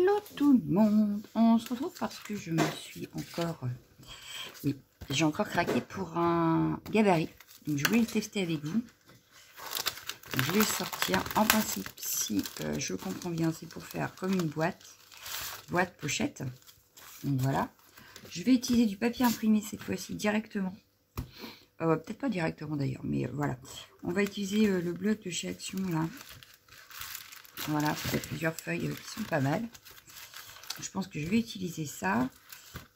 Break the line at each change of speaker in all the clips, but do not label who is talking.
Hello tout le monde, on se retrouve parce que je me suis encore, oui, j'ai encore craqué pour un gabarit, donc je voulais le tester avec vous. Donc, je vais le sortir, en principe, si je comprends bien, c'est pour faire comme une boîte pochette, donc voilà. Je vais utiliser du papier imprimé cette fois-ci directement, peut-être pas directement d'ailleurs, mais voilà. On va utiliser le bloc de chez Action là. Voilà, il y a plusieurs feuilles qui sont pas mal. Je pense que je vais utiliser ça.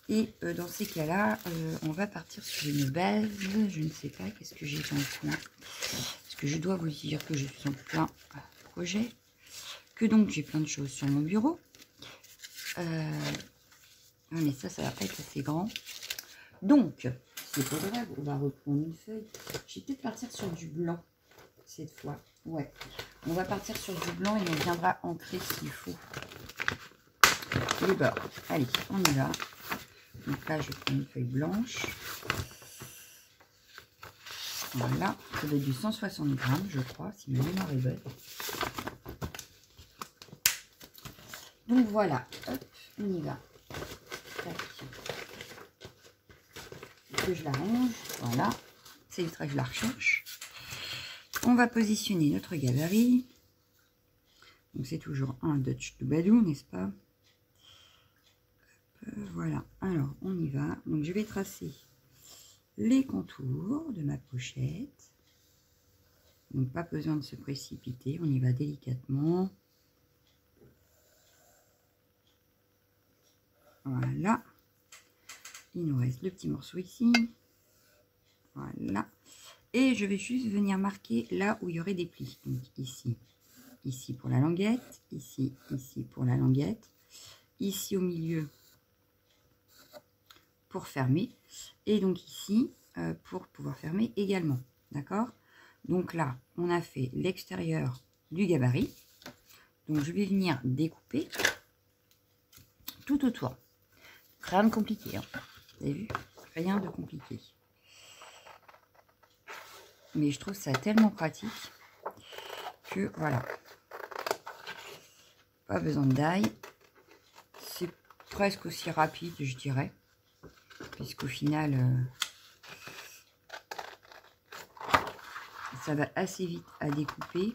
Et dans ces cas-là, on va partir sur une base. Je ne sais pas, qu'est-ce que j'ai dans le coin. Parce que je dois vous dire que je suis en plein projet. Que donc j'ai plein de choses sur mon bureau. Mais ça va pas être assez grand. Donc, c'est pas grave, on va reprendre une feuille. Je vais peut-être partir sur du blanc cette fois. Ouais, on va partir sur du blanc et on viendra ancrer s'il faut les bords. Allez, on y va. Donc là, je prends une feuille blanche. Voilà, ça doit être du 160 grammes, je crois, si ma mémoire est bonne. Donc voilà, hop, on y va. Tac. Que je la range, voilà. C'est le trait que je la recherche. On va positionner notre gabarit. Donc c'est toujours un Dutch Doubadou, n'est-ce pas? Voilà, alors on y va. Donc je vais tracer les contours de ma pochette. Donc pas besoin de se précipiter, on y va délicatement. Voilà. Il nous reste le petit morceau ici. Voilà. Et je vais juste venir marquer là où il y aurait des plis. Donc ici, ici pour la languette, ici, ici pour la languette, ici au milieu pour fermer, et donc ici pour pouvoir fermer également. D'accord? Donc là, on a fait l'extérieur du gabarit. Donc je vais venir découper tout autour. Rien de compliqué, hein. Vous avez vu? Rien de compliqué. Mais je trouve ça tellement pratique que voilà. Pas besoin d'ail. C'est presque aussi rapide, je dirais. Puisqu'au final, ça va assez vite à découper.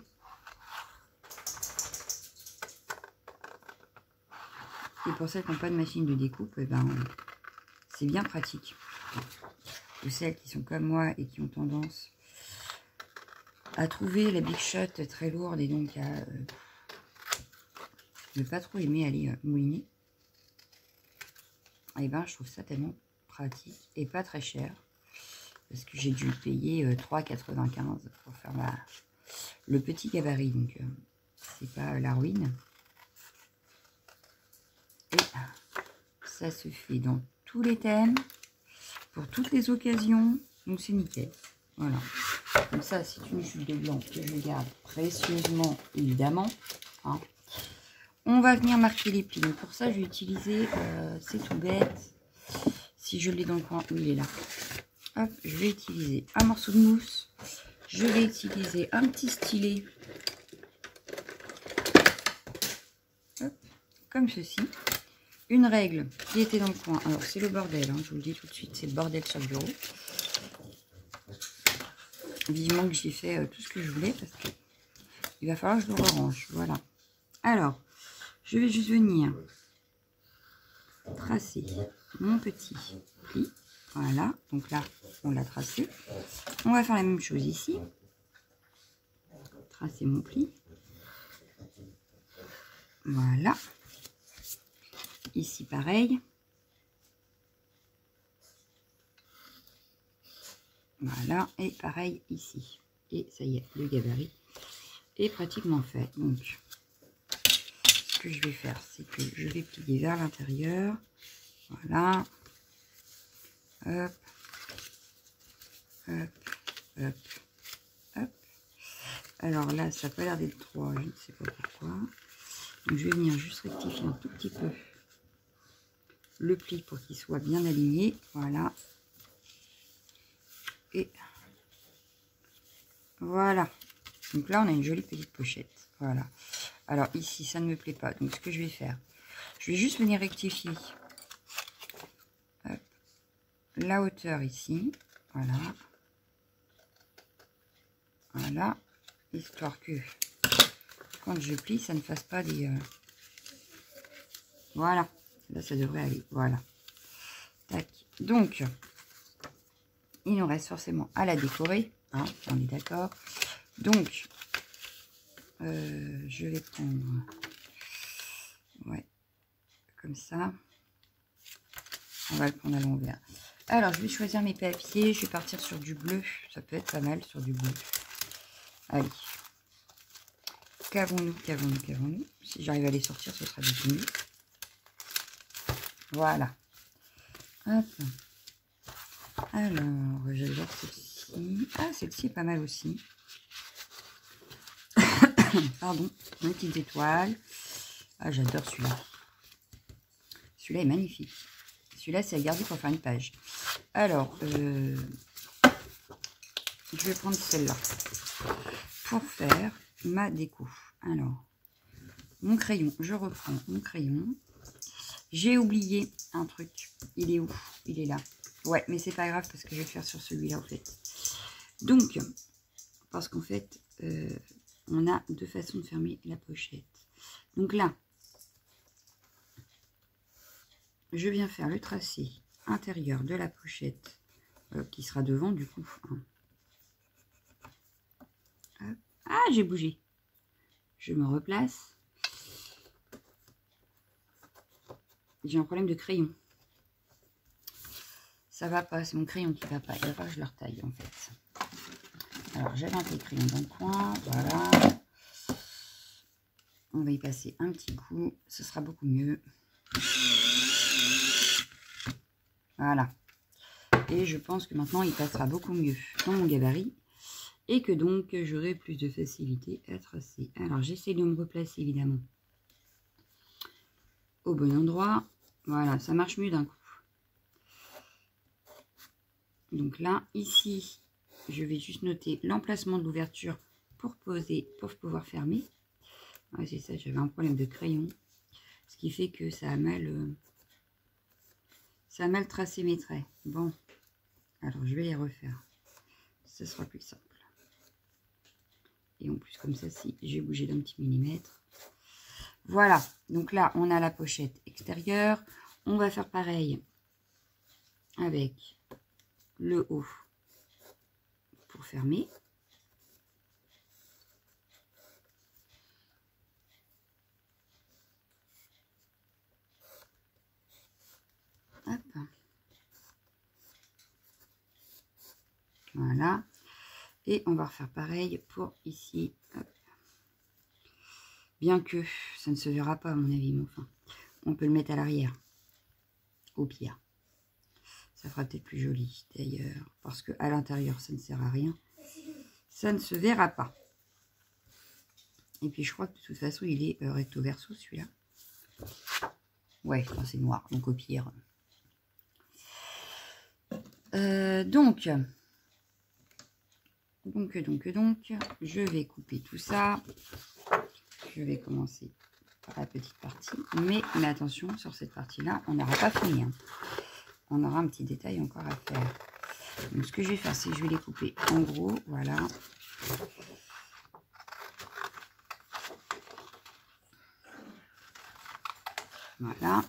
Et pour celles qui n'ont pas de machine de découpe, eh ben, c'est bien pratique. Ou celles qui sont comme moi et qui ont tendance à trouver la Big Shot très lourde et donc à ne pas trop aimer aller mouliner. Et ben, je trouve ça tellement pratique et pas très cher. Parce que j'ai dû payer 3,95 pour faire le petit gabarit. Donc, c'est pas la ruine. Et ça se fait dans tous les thèmes, pour toutes les occasions. Donc, c'est nickel. Voilà. Comme ça, c'est une jupe de blanc que je garde précieusement, évidemment. Hein. On va venir marquer les plis. Donc, pour ça, je vais utiliser, c'est tout bête. Si je l'ai dans le coin, où il est là. Hop, je vais utiliser un morceau de mousse. Je vais utiliser un petit stylet. Hop, comme ceci. Une règle qui était dans le coin. Alors, c'est le bordel, hein, je vous le dis tout de suite, c'est le bordel sur le bureau. Vivement que j'ai fait tout ce que je voulais parce que il va falloir que je le range. Voilà. Alors, je vais juste venir tracer mon petit pli. Voilà. Donc là, on l'a tracé. On va faire la même chose ici. Tracer mon pli. Voilà. Ici, pareil. Voilà, et pareil ici. Et ça y est, le gabarit est pratiquement fait. Donc, ce que je vais faire, c'est que je vais plier vers l'intérieur. Voilà. Hop. Hop. Hop. Hop. Alors là, ça n'a pas l'air d'être droit, je ne sais pas pourquoi. Donc, je vais venir juste rectifier un tout petit peu le pli pour qu'il soit bien aligné. Voilà. Et voilà. Donc là, on a une jolie petite pochette. Voilà. Alors ici, ça ne me plaît pas. Donc ce que je vais faire, je vais juste venir rectifier la hauteur ici. Voilà. Voilà. Histoire que quand je plie, ça ne fasse pas des... Voilà. Là, ça devrait aller. Voilà. Tac. Donc, il nous reste forcément à la décorer. Hein, on est d'accord. Donc, je vais prendre... Ouais. Comme ça. On va le prendre à l'envers. Alors, je vais choisir mes papiers. Je vais partir sur du bleu. Ça peut être pas mal sur du bleu. Allez. Qu'avons-nous, qu'avons-nous, qu'avons-nous? Si j'arrive à les sortir, ce sera du mieux. Voilà. Hop. Alors, j'adore celle-ci. Ah, celle-ci est pas mal aussi. Pardon. Mes petites étoiles. Ah, j'adore celui-là. Celui-là est magnifique. Celui-là, c'est à garder pour faire une page. Alors, je vais prendre celle-là pour faire ma déco. Alors, mon crayon, je reprends mon crayon. J'ai oublié un truc. Il est où? Il est là. Ouais, mais c'est pas grave parce que je vais le faire sur celui-là, en fait. Donc, parce qu'en fait, on a deux façons de fermer la pochette. Donc là, je viens faire le tracé intérieur de la pochette qui sera devant du coup. Hop. Ah, j'ai bougé. Je me replace. J'ai un problème de crayon. Ça va pas, c'est mon crayon qui va pas. Il va falloir que je le retaille en fait. Alors j'avais un peu de crayon dans le coin. Voilà. On va y passer un petit coup. Ce sera beaucoup mieux. Voilà. Et je pense que maintenant il passera beaucoup mieux dans mon gabarit. Et que donc j'aurai plus de facilité à tracer. Alors j'essaie de me replacer évidemment au bon endroit. Voilà, ça marche mieux d'un coup. Donc là, ici, je vais juste noter l'emplacement de l'ouverture pour poser, pour pouvoir fermer. Ouais, c'est ça, j'avais un problème de crayon. Ce qui fait que ça a mal tracé mes traits. Bon, alors je vais les refaire. Ce sera plus simple. Et en plus, comme ça, si j'ai bougé d'un petit millimètre. Voilà, donc là, on a la pochette extérieure. On va faire pareil avec le haut pour fermer. Hop. Voilà. Et on va refaire pareil pour ici. Hop. Bien que ça ne se verra pas à mon avis, mais enfin, on peut le mettre à l'arrière. Au pire. Ça fera peut-être plus joli d'ailleurs. Parce qu'à l'intérieur, ça ne sert à rien. Ça ne se verra pas. Et puis je crois que de toute façon, il est recto verso celui-là. Ouais, enfin, c'est noir. Donc au pire. Donc, je vais couper tout ça. Je vais commencer par la petite partie. Mais attention, sur cette partie-là, on n'aura pas fini. Hein. On aura un petit détail encore à faire. Donc, ce que je vais faire, c'est que je vais les couper en gros. Voilà. Voilà.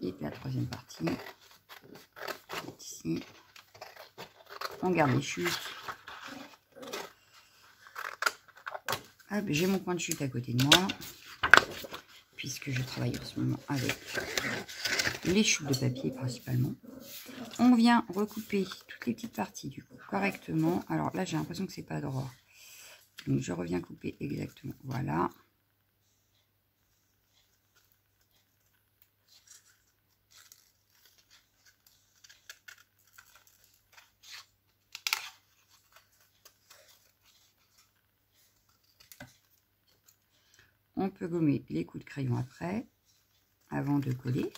Et la troisième partie, est ici. On garde les chutes. J'ai mon coin de chute à côté de moi. Puisque je travaille en ce moment avec les chutes de papier principalement. On vient recouper toutes les petites parties du coup correctement. Alors là, j'ai l'impression que c'est pas droit. Donc je reviens couper exactement. Voilà. On peut gommer les coups de crayon après, avant de coller.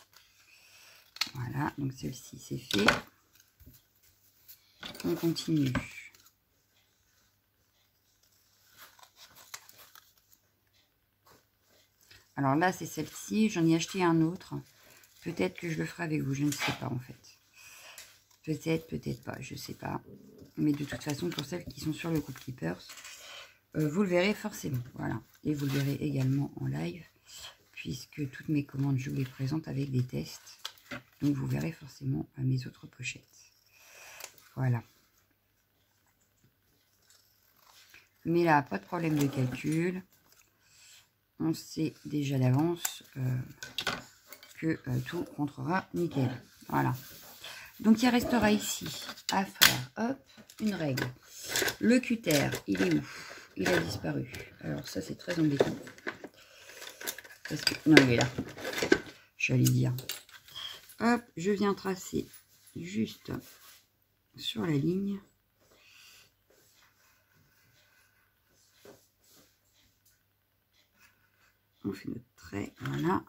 Voilà, donc celle-ci c'est fait. On continue. Alors là, c'est celle-ci. J'en ai acheté un autre. Peut-être que je le ferai avec vous. Je ne sais pas, en fait. Peut-être, peut-être pas. Je ne sais pas. Mais de toute façon, pour celles qui sont sur le groupe Keepers, vous le verrez forcément. Voilà. Et vous le verrez également en live. Puisque toutes mes commandes, je vous les présente avec des tests. Donc, vous verrez forcément mes autres pochettes. Voilà. Mais là, pas de problème de calcul. On sait déjà d'avance que tout rentrera nickel. Voilà. Donc, il restera ici à faire, hop, une règle. Le cutter, il est où? Il a disparu. Alors, ça, c'est très embêtant. Parce que... Non, il est là. J'allais dire. Hop, je viens tracer juste sur la ligne. On fait notre trait, voilà.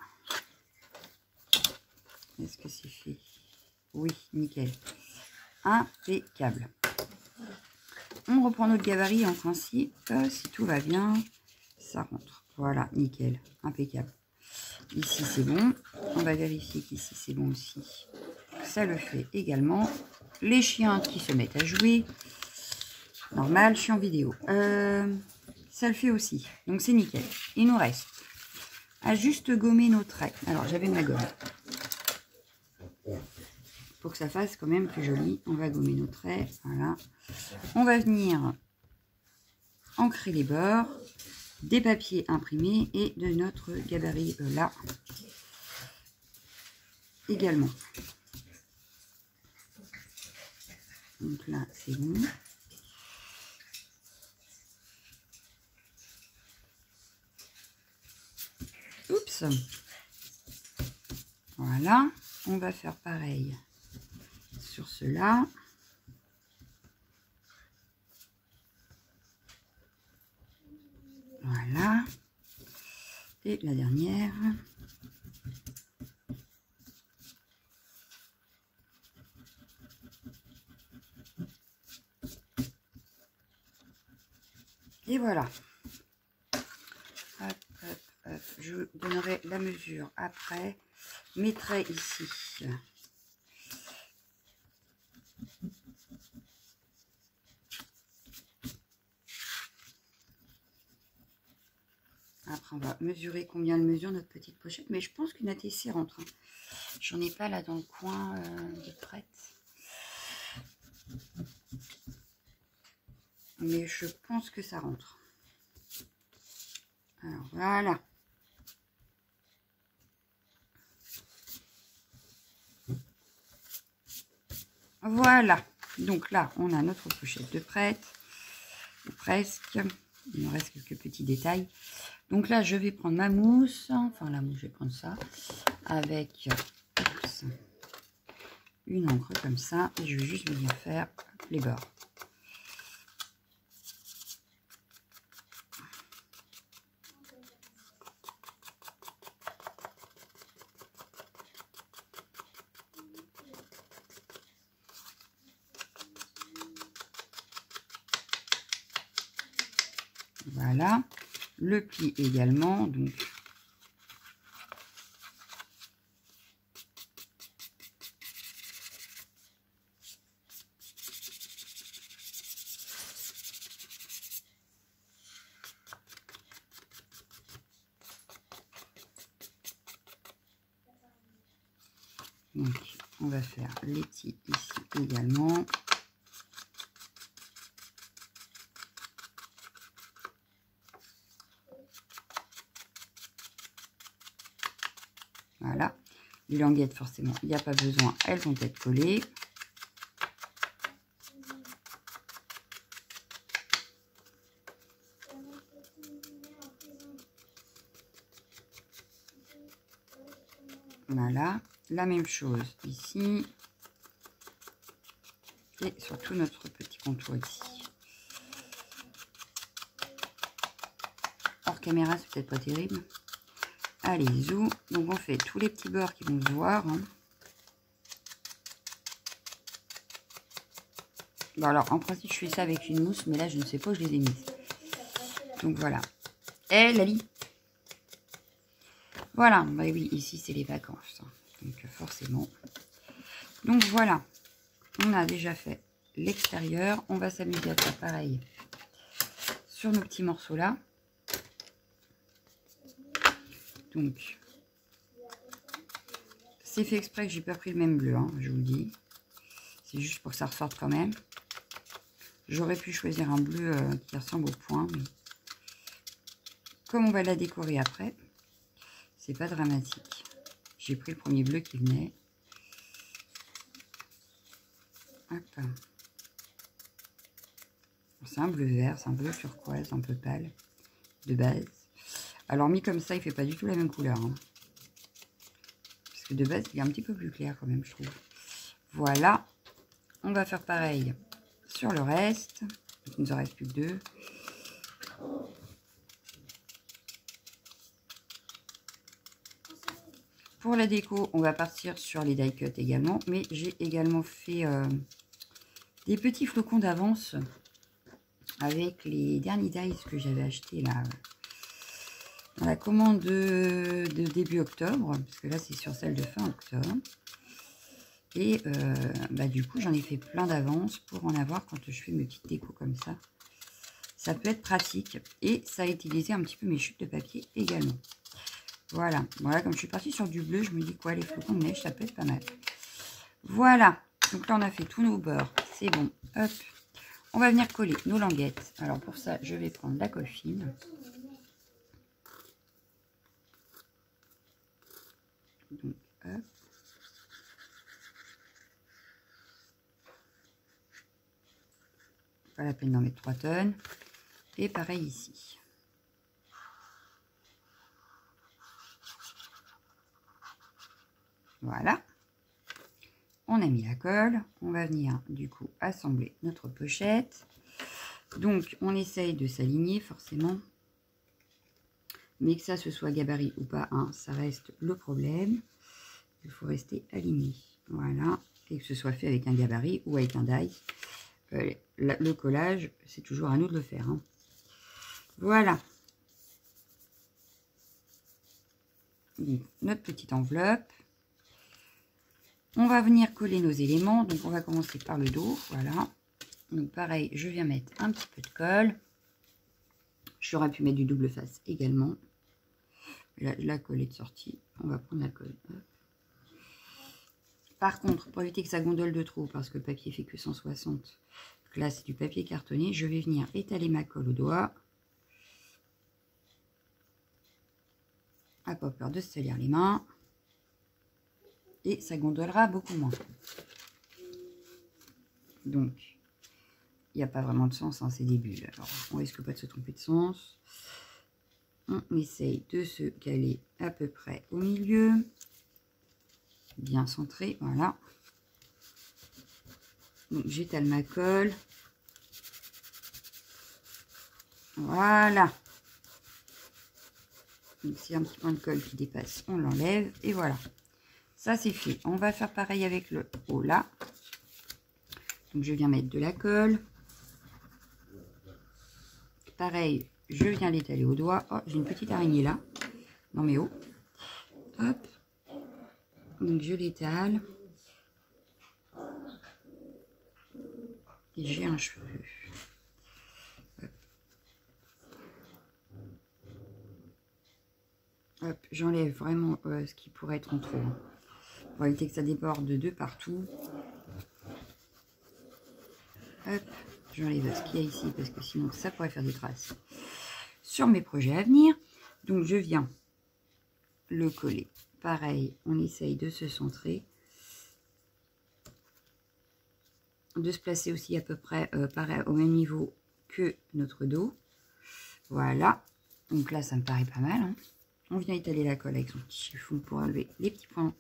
Est-ce que c'est fait? Oui, nickel. Impeccable. On reprend notre gabarit en principe. Si tout va bien, ça rentre. Voilà, nickel. Impeccable. Ici, c'est bon. On va vérifier qu'ici, c'est bon aussi. Ça le fait également. Les chiens qui se mettent à jouer. Normal, je suis en vidéo. Ça le fait aussi. Donc, c'est nickel. Il nous reste à juste gommer nos traits. Alors, j'avais ma gomme. Pour que ça fasse quand même plus joli, on va gommer nos traits. Voilà. On va venir ancrer les bords, des papiers imprimés et de notre gabarit là également. Donc là, c'est bon. Oups. Voilà. On va faire pareil sur cela. Voilà. Et la dernière. Et voilà. Hop, hop, hop. Je vous donnerai la mesure après. Mes traits ici. Après, on va mesurer combien elle mesure notre petite pochette. Mais je pense qu'une ATC rentre. Hein. J'en ai pas là dans le coin de prête. Mais je pense que ça rentre. Alors, voilà. Voilà. Donc là, on a notre pochette de prête. Ou presque. Il nous reste quelques petits détails. Donc là, je vais prendre ma mousse. Enfin, la mousse, je vais prendre ça. Avec oups, une encre comme ça. Et je vais juste venir faire les bords. Voilà. Le pli également. Donc, on va faire les petits ici également. Voilà. Les languettes, forcément, il n'y a pas besoin. Elles vont être collées. Voilà. La même chose ici. Et surtout notre petit contour ici. Hors caméra, c'est peut-être pas terrible. Allez, zou. Donc, on fait tous les petits bords qui vont se voir. Hein. Bon, alors, en principe, je fais ça avec une mousse, mais là, je ne sais pas où je les ai mises. Donc, voilà. Eh, Lali. Voilà, bah oui, ici c'est les vacances, hein. Donc forcément. Donc voilà, on a déjà fait l'extérieur. On va s'amuser à faire pareil sur nos petits morceaux là. Donc, c'est fait exprès que j'ai pas pris le même bleu, hein, je vous le dis. C'est juste pour que ça ressorte quand même. J'aurais pu choisir un bleu qui ressemble au point, mais comme on va la décorer après, c'est pas dramatique. J'ai pris le premier bleu qui venait. Hop. C'est un bleu vert, c'est un bleu turquoise, un peu pâle, de base. Alors mis comme ça, il fait pas du tout la même couleur, hein. Parce que de base, il est un petit peu plus clair quand même, je trouve. Voilà. On va faire pareil sur le reste. Il nous en reste plus que 2. Pour la déco, on va partir sur les die cuts également. Mais j'ai également fait des petits flocons d'avance avec les derniers dies que j'avais achetés là dans la commande de début octobre. Parce que là, c'est sur celle de fin octobre. Et bah, du coup, j'en ai fait plein d'avance pour en avoir quand je fais mes petites décos comme ça. Ça peut être pratique. Et ça a utilisé un petit peu mes chutes de papier également. Voilà. Voilà, comme je suis partie sur du bleu, je me dis quoi, les flocons de neige, ça peut être pas mal. Voilà. Donc là, on a fait tous nos bords. C'est bon. Hop. On va venir coller nos languettes. Alors pour ça, je vais prendre la colle fine. Donc, hop. Pas la peine d'en mettre 3 tonnes. Et pareil ici. Voilà. On a mis la colle. On va venir du coup assembler notre pochette. Donc on essaye de s'aligner forcément. Mais que ça ce soit gabarit ou pas, hein, ça reste le problème. Il faut rester aligné. Voilà. Et que ce soit fait avec un gabarit ou avec un die. Le collage, c'est toujours à nous de le faire, hein. Voilà. Donc, notre petite enveloppe. On va venir coller nos éléments. Donc, on va commencer par le dos. Voilà. Donc, pareil, je viens mettre un petit peu de colle. J'aurais pu mettre du double face également. Là, la colle est de sortie. On va prendre la colle. Par contre, pour éviter que ça gondole de trop, parce que le papier fait que 160, là, c'est du papier cartonné, je vais venir étaler ma colle au doigt. Pas peur de se salir les mains. Et ça gondolera beaucoup moins. Donc, il n'y a pas vraiment de sens, hein, c'est des bulles. Alors, on risque pas de se tromper de sens. On essaye de se caler à peu près au milieu. Bien centré, voilà. Donc, j'étale ma colle. Voilà. Donc, s'il y a un petit point de colle qui dépasse, on l'enlève. Et voilà. Ça, c'est fait. On va faire pareil avec le haut là. Donc, je viens mettre de la colle. Pareil, je viens l'étaler au doigt. Oh, j'ai une petite araignée là, dans mes hauts. Hop. Donc, je l'étale. Et j'ai un cheveu. Hop. Hop, j'enlève vraiment ce qui pourrait être en trop. Hein, pour éviter que ça déborde de partout. Hop, j'enlève ce qu'il y a ici parce que sinon ça pourrait faire des traces sur mes projets à venir. Donc je viens le coller. Pareil, on essaye de se centrer. De se placer aussi à peu près pareil, au même niveau que notre dos. Voilà. Donc là, ça me paraît pas mal. Hein. On vient étaler la colle avec son petit chiffon pour enlever les petits points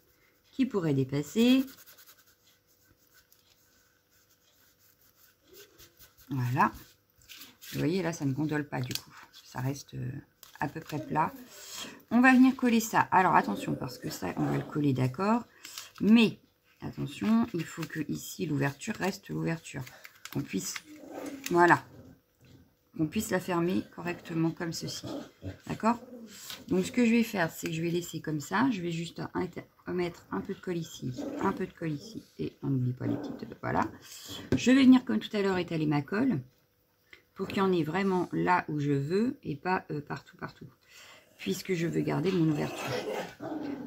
qui pourraient dépasser. Voilà. Vous voyez, là, ça ne gondole pas du coup. Ça reste à peu près plat. On va venir coller ça. Alors, attention, parce que ça, on va le coller, d'accord. Mais, attention, il faut que ici, l'ouverture reste l'ouverture. Qu'on puisse, voilà, qu'on puisse la fermer correctement comme ceci. D'accord? Donc ce que je vais faire, c'est que je vais laisser comme ça. Je vais juste mettre un peu de colle ici, un peu de colle ici. Et on n'oublie pas les petites, voilà. Je vais venir comme tout à l'heure étaler ma colle pour qu'il y en ait vraiment là où je veux et pas partout. Puisque je veux garder mon ouverture.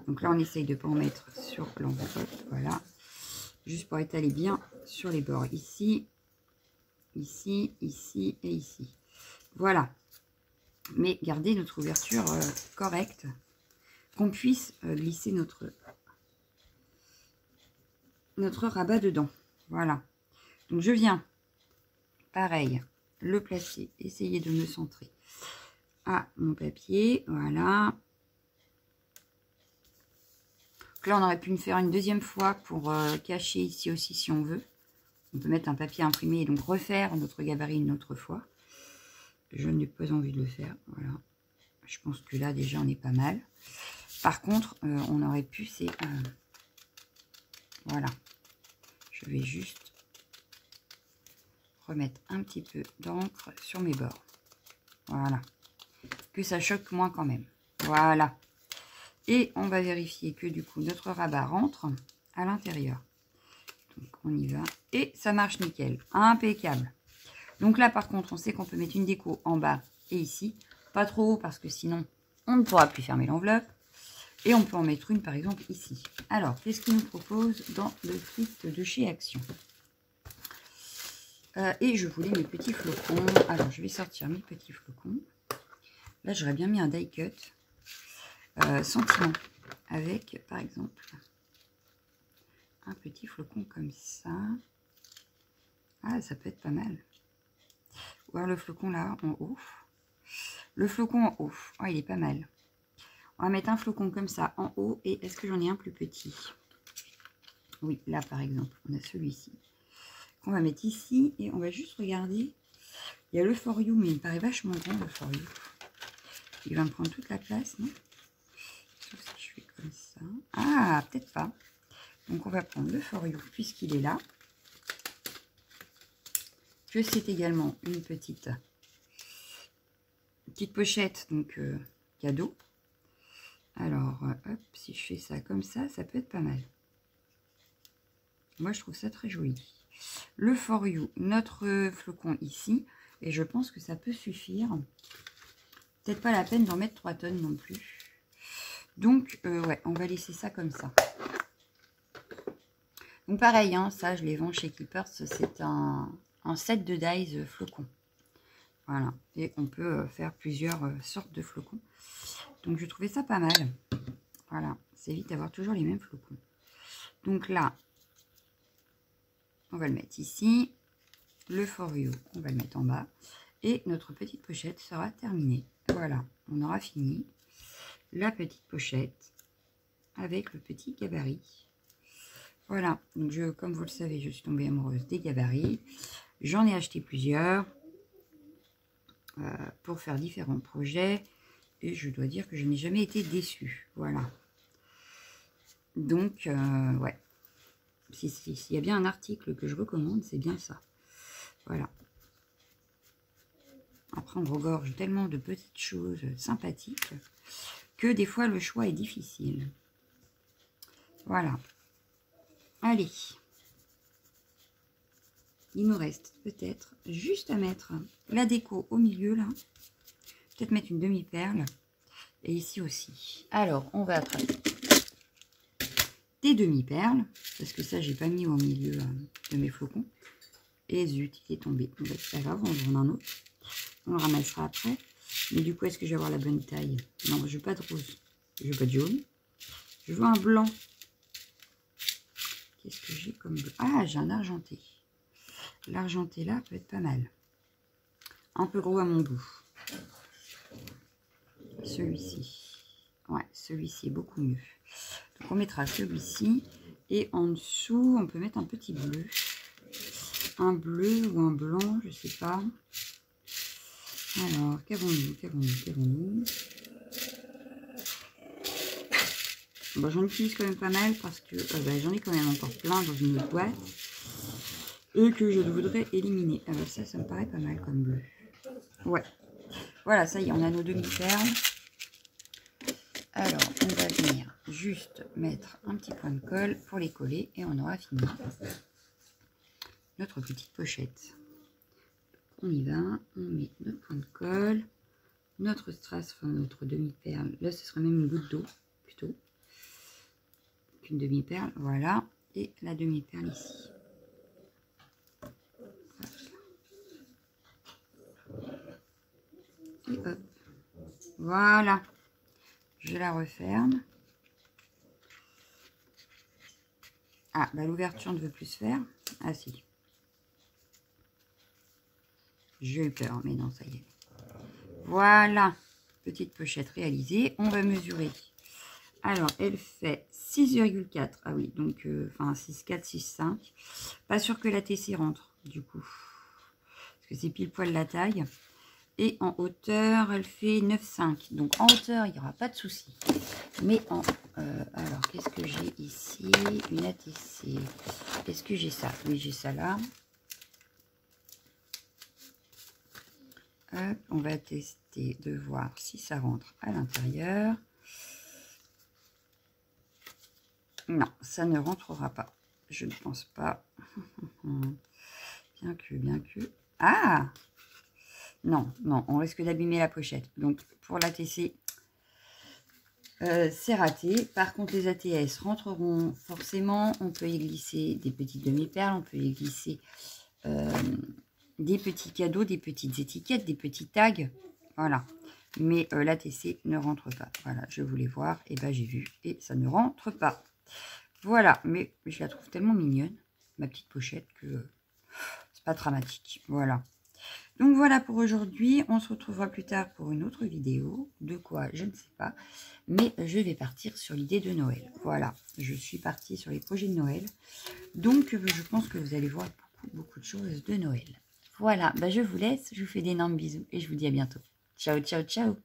Donc là, on essaye de ne pas en mettre sur l'enveloppe, voilà. Juste pour étaler bien sur les bords. Ici, ici, ici et ici. Voilà. Mais garder notre ouverture correcte. Qu'on puisse glisser notre rabat dedans. Voilà. Donc je viens, pareil, le placer, essayer de me centrer à mon papier. Voilà. Donc là, on aurait pu me faire une deuxième fois pour cacher ici aussi si on veut. On peut mettre un papier imprimé et donc refaire notre gabarit une autre fois. Je n'ai pas envie de le faire. Voilà. Je pense que là, déjà, on est pas mal. Par contre, on aurait pu, c'est... voilà. Je vais juste remettre un petit peu d'encre sur mes bords. Voilà. Que ça choque moins quand même. Voilà. Et on va vérifier que du coup, notre rabat rentre à l'intérieur. Donc, on y va. Et ça marche nickel. Impeccable. Donc là, par contre, on sait qu'on peut mettre une déco en bas et ici. Pas trop haut parce que sinon, on ne pourra plus fermer l'enveloppe. Et on peut en mettre une, par exemple, ici. Alors, qu'est-ce qu'il nous propose dans le kit de chez Action? Et je voulais mes petits flocons. Alors, je vais sortir mes petits flocons. Là, j'aurais bien mis un die cut. Sentiment. Avec, par exemple, un petit flocon comme ça. Ah, ça peut être pas mal. Ou alors le flocon là, en haut. Le flocon en haut. Oh, il est pas mal. On va mettre un flocon comme ça en haut. Et est-ce que j'en ai un plus petit? Oui, là par exemple, on a celui-ci. Qu'on va mettre ici. Et on va juste regarder. Il y a le For You, mais il me paraît vachement grand le For You. Il va me prendre toute la place, non? Sauf si je fais comme ça. Ah, peut-être pas. Donc on va prendre le For You puisqu'il est là. Que c'est également une petite pochette, donc cadeau. Alors, hop, si je fais ça comme ça, ça peut être pas mal. Moi, je trouve ça très joli. Le For You, notre flocon ici, et je pense que ça peut suffire. Peut-être pas la peine d'en mettre 3 tonnes non plus. Donc, ouais, on va laisser ça comme ça. Donc, pareil, hein, ça, je les vends chez Clippers. C'est un set de dies flocons. Voilà. Et on peut faire plusieurs sortes de flocons. Donc, je trouvais ça pas mal. Voilà. Ça évite d'avoir toujours les mêmes flocons. Donc là, on va le mettre ici. Le For You, on va le mettre en bas. Et notre petite pochette sera terminée. Voilà. On aura fini la petite pochette avec le petit gabarit. Voilà. Donc, comme vous le savez, je suis tombée amoureuse des gabarits. J'en ai acheté plusieurs pour faire différents projets. Et je dois dire que je n'ai jamais été déçue. Voilà. Donc, ouais. S'il y a bien un article que je recommande, c'est bien ça. Voilà. Après, on regorge tellement de petites choses sympathiques que des fois, le choix est difficile. Voilà. Allez. Il nous reste peut-être juste à mettre la déco au milieu, là. Peut-être mettre une demi-perle. Et ici aussi. Alors, on va attraper des demi-perles. Parce que ça, j'ai pas mis au milieu de mes flocons. Et zut, il est tombé. Bon, c'est pas grave, on en a un autre. On le ramassera après. Mais du coup, est-ce que je vais avoir la bonne taille? Non, je veux pas de rose. Je veux pas de jaune. Je veux un blanc. Qu'est-ce que j'ai comme bleu? Ah, j'ai un argenté. L'argenté là peut être pas mal. Un peu gros à mon goût. Celui-ci. Ouais, celui-ci est beaucoup mieux. Donc on mettra celui-ci. Et en dessous, on peut mettre un petit bleu. Un bleu ou un blanc, je sais pas. Alors, qu'avons-nous? Bon, j'en utilise quand même pas mal parce que j'en ai quand même encore plein dans une autre boîte. Et que je voudrais éliminer. Alors ça me paraît pas mal comme bleu. Ouais. Voilà, ça y est, on a nos demi-perles. juste mettre un petit point de colle pour les coller et on aura fini notre petite pochette. On y va, on met notre point de colle, notre strass, enfin notre demi-perle. Là, ce sera même une goutte d'eau plutôt qu'une demi-perle. Voilà, et la demi-perle ici. Et hop, voilà. Je la referme. Ah, bah l'ouverture ne veut plus se faire. Ah si. J'ai eu peur, mais non, ça y est. Voilà, petite pochette réalisée. On va mesurer. Alors, elle fait 6,4. Ah oui, donc, enfin, 6,4, 6,5. Pas sûr que la TC rentre, du coup. Parce que c'est pile poil la taille. Et en hauteur, elle fait 9,5. Donc, en hauteur, il n'y aura pas de souci. Mais en... alors, qu'est-ce que j'ai ici? Une ATC. Est-ce que j'ai ça? Oui, j'ai ça là. Hop, on va tester de voir si ça rentre à l'intérieur. Non, ça ne rentrera pas. Je ne pense pas. Bien que... Ah! Non, non, on risque d'abîmer la pochette. Donc, pour l'ATC, c'est raté. Par contre, les ATS rentreront forcément. On peut y glisser des petites demi-perles. On peut y glisser des petits cadeaux, des petites étiquettes, des petits tags. Voilà. Mais l'ATC ne rentre pas. Voilà, je voulais voir. Et ben j'ai vu. Et ça ne rentre pas. Voilà. Mais je la trouve tellement mignonne, ma petite pochette, que c'est pas dramatique. Voilà. Donc voilà pour aujourd'hui. On se retrouvera plus tard pour une autre vidéo. De quoi, je ne sais pas. Mais je vais partir sur l'idée de Noël. Voilà. Je suis partie sur les projets de Noël. Donc je pense que vous allez voir beaucoup de choses de Noël. Voilà, bah je vous laisse, je vous fais d'énormes bisous et je vous dis à bientôt. Ciao, ciao, ciao!